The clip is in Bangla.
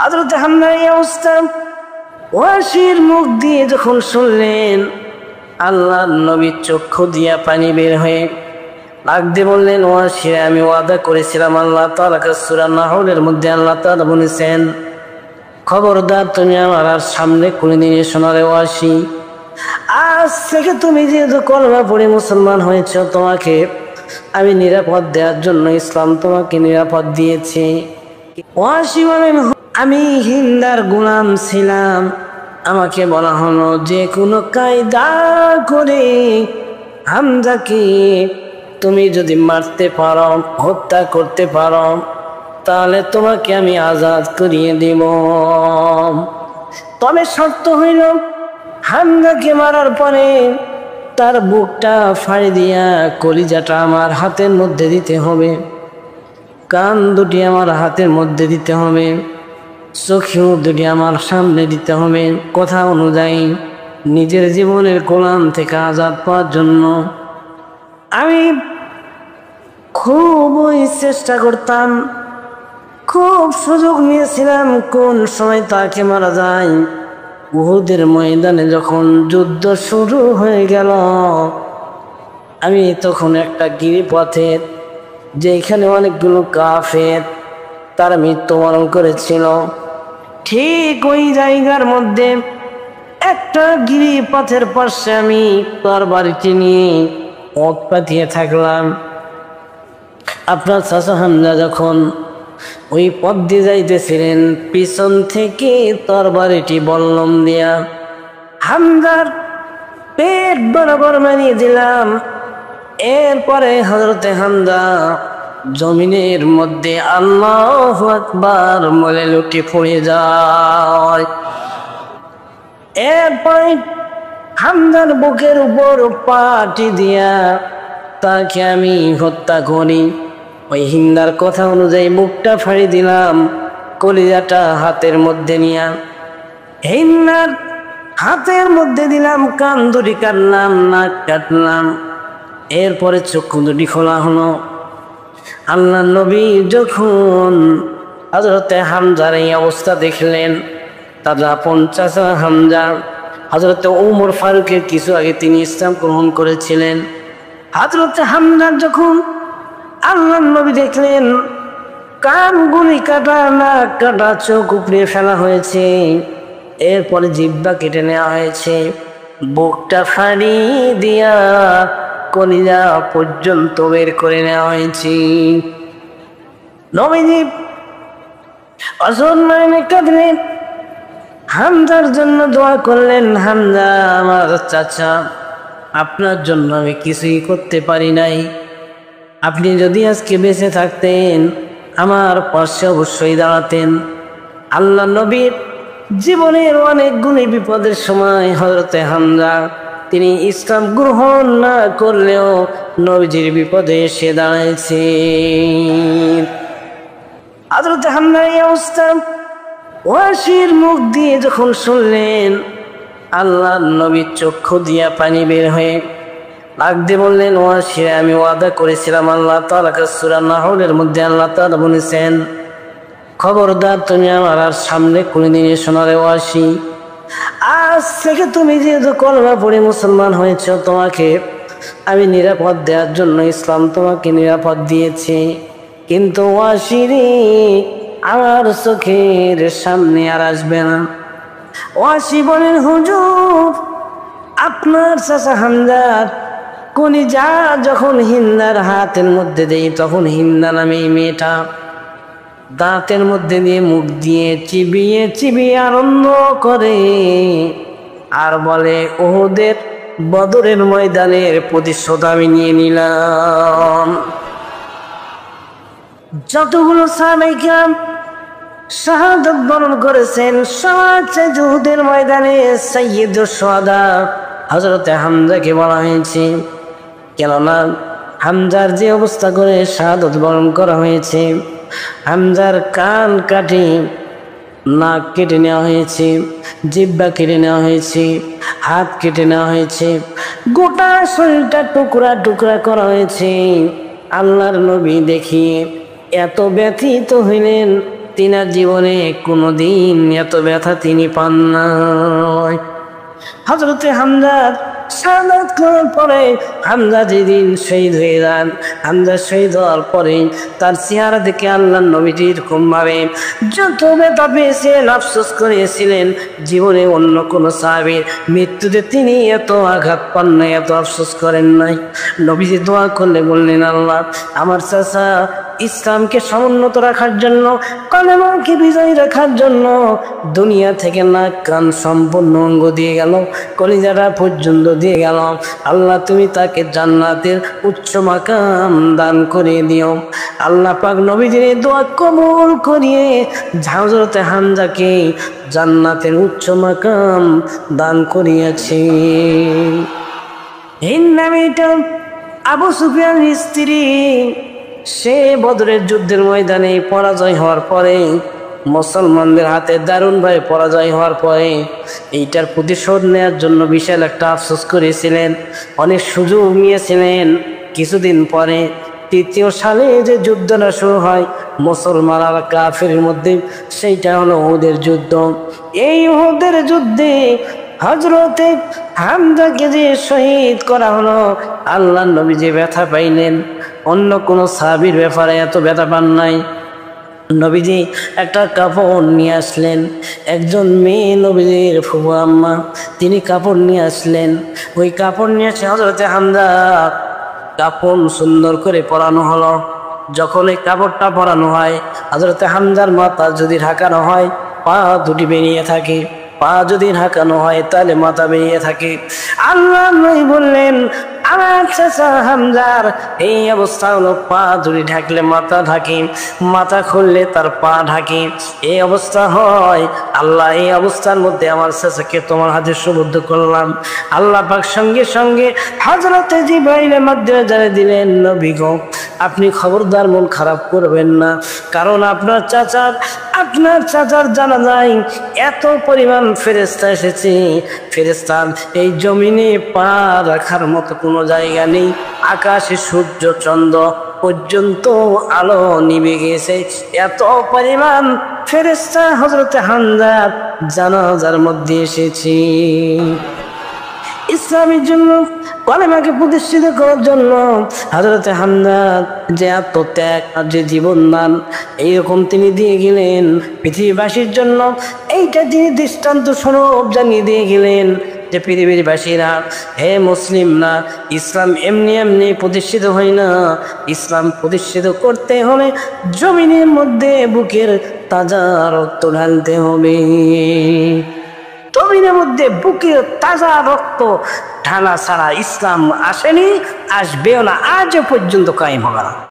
হযরত হামজার এই অবস্থা ওয়াসির মুখ দিয়ে যখন শুনলেন, আল্লাহর নবী চক্ষু দিয়া পানি বের হয়ে লাগতে বললেন, ওয়াসি আমি ওয়াদা করেছিলাম আল্লাহ তাআলা সূরা নাহলের মধ্যে আল্লাহ তাআলা বলেছেন, খবরদার তুমি আমার আর সামনে কোনোদিন এসো না রে ওয়াসি। আজ থেকে তুমি যেহেতু কলেমা পড়ে মুসলমান হয়েছ, তোমাকে আমি নিরাপদ দেওয়ার জন্য ইসলাম তোমাকে নিরাপদ দিয়েছে। ওয়াসি বলেন, আমি হিন্দার গোলাম ছিলাম, আমাকে বলা হলো যে কোনো কায়দা করে হামজাকে তুমি যদি মারতে পারো, হত্যা করতে পারো, তাহলে তোমাকে আমি আজাদ করিয়ে দিব। তবে শর্ত হইল হামজাকে মারার পরে তার বুকটা ফাড়ি দিয়া কলিজাটা আমার হাতের মধ্যে দিতে হবে, কান দুটি আমার হাতের মধ্যে দিতে হবে, চোখেও দুটি আমার সামনে দিতে হবে। কথা অনুযায়ী নিজের জীবনের গোলাম থেকে আজাদ পাওয়ার জন্য আমি খুবই চেষ্টা করতাম, খুব সুযোগ নিয়েছিলাম কোন সময় তাকে মারা যায়। উহুদের ময়দানে যখন যুদ্ধ শুরু হয়ে গেল, আমি তখন একটা গিরিপথের যেখানে অনেকগুলো কাফের তারা মৃত্যুবরণ করেছিল, ঠিক ওই জায়গার মধ্যে একটা গিরিপথের পাশে আমি তার বাড়িটি নিয়ে পথ পাতিয়ে থাকলাম। আপনার চাচা হামজা যখন ওই পথ দিয়ে যাইতেছিলেন, পিছন থেকে তরবারিটি বল্লম দিয়া হামজার পেট বরাবর মারিয়ে দিলাম। এরপরে হযরতে হামজা জমিনের মধ্যে আল্লাহু আকবার বলে লুটে পড়ে যায়। এরপরে হামজার বুকের উপর পাটি দিয়া তাকে আমি হত্যা করি। ওই হিন্দার কথা অনুযায়ী বুকটা ফাড়ি দিলাম, কলিজাটা হাতের মধ্যে নিয়া হিন্দার হাতের মধ্যে দিলাম, কান দুটি কাটলাম, নাক কাটলাম। এরপরে চক্ষু দুটি খোলা হলো। আল্লাহ নবী যখন হযরতে হামজার এই অবস্থা দেখলেন, তার আপন চাচা হামজা হযরতে ওমর ফারুকের কিছু আগে তিনি ইসলাম গ্রহণ করেছিলেন। হযরতে হামজা যখন আল্লাহ নবী দেখলেন কান গুলি কাটা, নাক কাটা, চোখ উপড়ে ফেলা হয়েছে, এরপরে জিহ্বা কেটে নেওয়া হয়েছে, বুকটা ফাড়ি দিয়া কলিজা পর্যন্ত বের করে নেওয়া হয়েছে, নবীজি অসম্মানে কাঁদলেন, হামজার জন্য দোয়া করলেন। হামজা আমার চাচা, আপনার জন্য আমি কিছুই করতে পারি নাই, আপনি যদি আজকে বেঁচে থাকতেন আমার পাশে অবশ্যই দাঁড়াতেন। আল্লাহ নবীর জীবনের অনেকগুলি বিপদের সময় হযরতে হামজা তিনি ইসলাম গ্রহণ না করলেও নবীজির বিপদে এসে দাঁড়াইছে। হযরতে হামজার এই অবস্থা ওয়াসির মুখ দিয়ে যখন শুনলেন, আল্লাহর নবীর চক্ষু দিয়া পানি বের হয়ে লাগতে বললেন, ওয়াসি আমি ওয়াদা করেছিলাম আল্লাহ তাআলা সূরা নাহলের মধ্যে আল্লাহ তাআলা বলেছেন, খবরদার তুমি আমার আর সামনে কোনোদিন এসো না রে ওয়াসি। আজ থেকে তুমি যেহেতু কলেমা পড়ে মুসলমান হয়েছ, তোমাকে আমি নিরাপদ দেওয়ার জন্য ইসলাম তোমাকে নিরাপদ দিয়েছে। কিন্তু ওয়াসি রে, আমার চোখের সামনে আর আসবে না। ওয়াসি বলেন, হুজুর আপনার চাচা হামজার কলিজা যখন হিন্দার হাতের মধ্যে দেই, তখন হিন্দা নামে মেয়েটা দাঁতের মধ্যে দিয়ে মুখ দিয়ে চিবিয়ে চিবিয়ে আনন্দ করে আর বলে, উহুদের বদরের ময়দানের প্রতিশোধ আমি নিয়ে নিলাম। যতগুলো সাহাবায়ে কেরাম শাহাদাত বরণ করেছেন, সবচেয়ে উহুদের ময়দানে সাইয়্যিদুশ শুহাদা হযরতে হামজাকে বলা হয়েছে, কেননা হামজার যে অবস্থা করে শাহাদাত বরণ করা হয়েছে, হামজার কান কাটে, নাক কেটে নেওয়া হয়েছে, জিহ্বা কেটে নেওয়া হয়েছে, হাত কেটে নেওয়া হয়েছে, গোটা শরীরটা টুকরা টুকরা করা হয়েছে। আল্লাহর নবী দেখিয়ে এত ব্যথিত হইলেন, তিনার জীবনে কোনোদিন এত ব্যথা তিনি পান নাই। হযরতে হামজা শাহাদাত করার পরে হামজা যেদিন শহীদ হয়ে যান, হামজা শহীদ হওয়ার পরে তার চেহারা দেখে আল্লাহর নবীজি এরকম ভাবে যত ব্যথা পেয়েছেন, আফসোস করেছিলেন। জীবনে অন্য কোনো সাহাবীর মৃত্যুতে তিনি এত আঘাত পান নাই, এত আফসোস করেন নাই। নবীজি দোয়া করলে বললেন, আল্লাহ আমার চাচা ইসলামকে সমুন্নত রাখার জন্য, কলেমাকে বিজয়ী রাখার জন্য দুনিয়া থেকে নাক কান সম্পূর্ণ অঙ্গ দিয়ে গেল, কলিজাটা পর্যন্ত দিয়ে গেল। আল্লাহ তুমি তাকে জান্নাতের উচ্চ মাকাম দান করে দিও। আল্লাহ পাক নবীজির দোয়া কবুল করিয়ে হযরতে হামজাকে জান্নাতের উচ্চ মাকাম দান করিয়াছে। এই নামটা আবু সুফিয়ানের স্ত্রী, সে বদরের যুদ্ধের ময়দানে পরাজয় হওয়ার পরে, মুসলমানদের হাতে দারুণভাবে পরাজয় হওয়ার পরে এইটার প্রতিশোধ নেওয়ার জন্য বিশাল একটা আফসোস করেছিলেন, অনেক সুযোগ নিয়েছিলেন। কিছুদিন পরে ৩য় সালে যে যুদ্ধটা শুরু হয় মুসলমান আর কাফেরের মধ্যে, সেইটা হলো উহুদের যুদ্ধ। এই উহুদের যুদ্ধে হযরতে হামজাকে যে শহীদ করা হলো, আল্লাহর নবী যে ব্যথা পাইলেন, অন্য কোনো সাহাবীর ব্যাপারে এত ব্যথা পান নাই। নবীজি একটা কাপড় নিয়ে আসলেন, একজন মেয়ে নবীজির ফুফু আম্মা, তিনি কাপড় নিয়ে আসলেন। ওই কাপড় নিয়ে এসে হযরতে হামজা কাপড় সুন্দর করে পরানো হলো। যখন এই কাপড়টা পরানো হয়, হযরতে হামজার মাথা যদি ঢাকানো হয় পা দুটি বেরিয়ে থাকে, পা যদি ঢাকানো হয় তাহলে মাথা বেরিয়ে থাকে। আল্লাহ নবী বললেন, আমার চাচা হামজার এই অবস্থা হলো, পা দুটি ঢাকলে মাথা ঢাকি, মাথা খুললে তার পা ঢাকি, এই অবস্থা হয়। আল্লাহ এই অবস্থার মধ্যে আমার চাচাকে তোমার হাতে সুবদ্ধ করলাম। আল্লাহ পাক সঙ্গে সঙ্গে হযরতে জিবরাইলের মাধ্যমে জানিয়ে দিলেন, নবী গো আপনি খবরদার মন খারাপ করবেন না, কারণ আপনার চাচার জানা যায় এত পরিমাণ ফেরেশতা এসেছে, ফেরেশতার এই জমিনে পা রাখার মতো কোনো জায়গা নেই। আকাশে সূর্য চন্দ্র পর্যন্ত আলো নিভে গেছে, এত পরিমাণ ফেরেশতা হযরতে হামজার জানাজার মধ্যে এসেছে। ইসলামের জন্য, কলেমাকে প্রতিষ্ঠিত করার জন্য হযরতে হামজা যে আত্মত্যাগ আর যে জীবন দান এইরকম তিনি দিয়ে গেলেন পৃথিবীবাসীর জন্য, এইটা তিনি দৃষ্টান্ত স্বরূপ জানিয়ে দিয়ে গেলেন যে পৃথিবীর বাসীরা, হে মুসলিমরা, ইসলাম এমনি এমনি প্রতিষ্ঠিত হয় না। ইসলাম প্রতিষ্ঠিত করতে হলে জমিনের মধ্যে বুকের তাজা রক্ত ঢালতে হবে। জমিনের মধ্যে বুকের তাজা রক্ত ঢালা ছাড়া ইসলাম আসেনি, আসবেও না, আজও পর্যন্ত কায়েম হবে না।